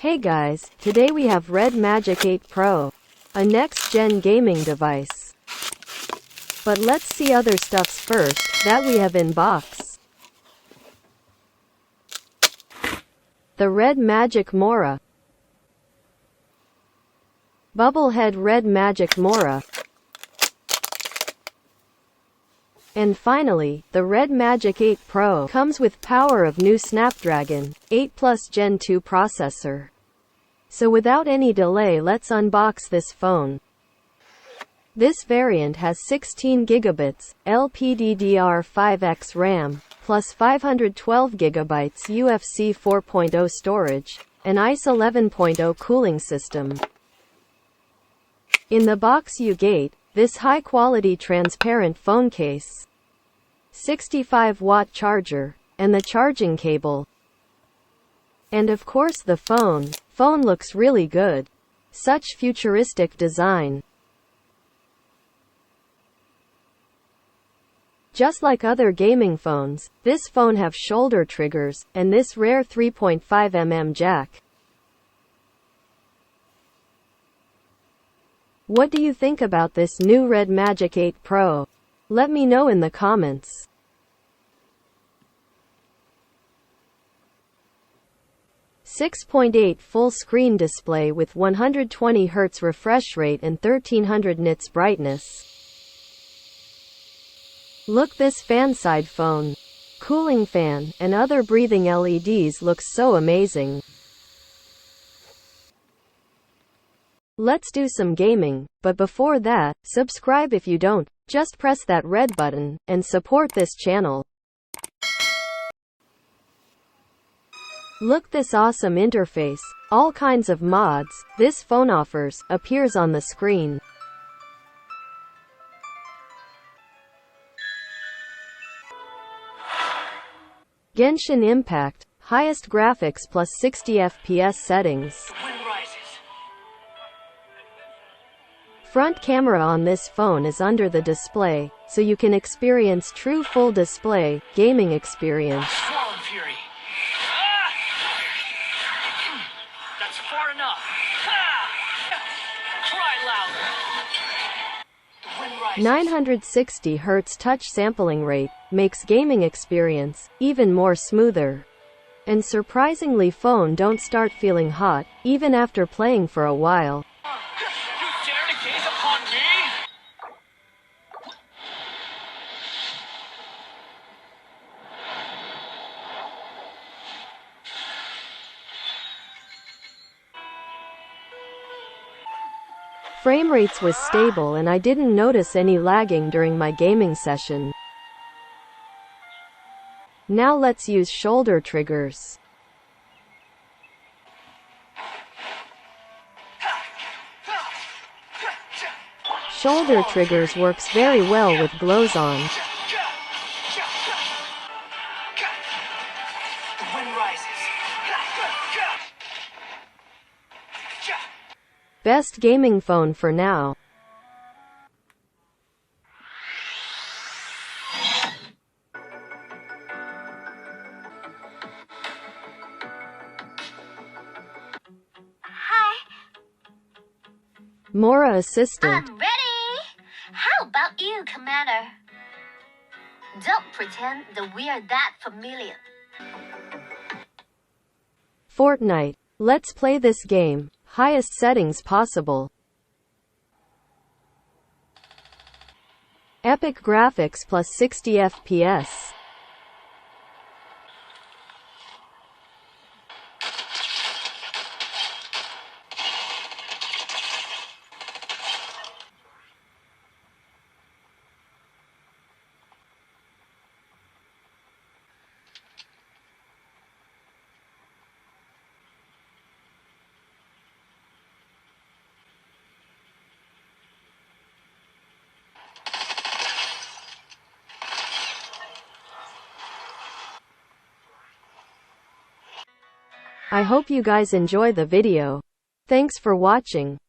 Hey guys, today we have Redmagic 8 Pro, a next-gen gaming device. But let's see other stuffs first, that we have in box. The Redmagic Mora. Bubblehead Redmagic Mora. And finally, the Redmagic 8 Pro comes with power of new Snapdragon 8 Plus Gen 2 processor. So without any delay, let's unbox this phone. This variant has 16 GB LPDDR5X RAM, plus 512 GB UFC 4.0 storage, and ICE 11.0 cooling system. In the box you get this high-quality transparent phone case, 65-watt charger, and the charging cable. And of course the phone looks really good. Such futuristic design. Just like other gaming phones, this phone have shoulder triggers, and this rare 3.5mm jack. What do you think about this new Redmagic 8 Pro? Let me know in the comments. .8 full screen display with 120 Hz refresh rate and 1300 nits brightness. Look, this fan side phone, cooling fan, and other breathing LEDs looks so amazing. Let's do some gaming, but before that, subscribe if you don't. Just press that red button, and support this channel. Look, this awesome interface, all kinds of mods this phone offers, appears on the screen. Genshin Impact, highest graphics plus 60 FPS settings. Front camera on this phone is under the display, so you can experience true full display gaming experience. That's far enough. Try louder. 960 Hz touch sampling rate makes gaming experience even more smoother. And surprisingly, phone don't start feeling hot even after playing for a while. Frame rates was stable and I didn't notice any lagging during my gaming session. Now let's use shoulder triggers. Shoulder triggers works very well with glows on. Best gaming phone for now. Hi. Mora Assistant. I'm ready. How about you, Commander? Don't pretend that we are that familiar. Fortnite. Let's play this game. Highest settings possible. Epic graphics plus 60 FPS. I hope you guys enjoy the video. Thanks for watching.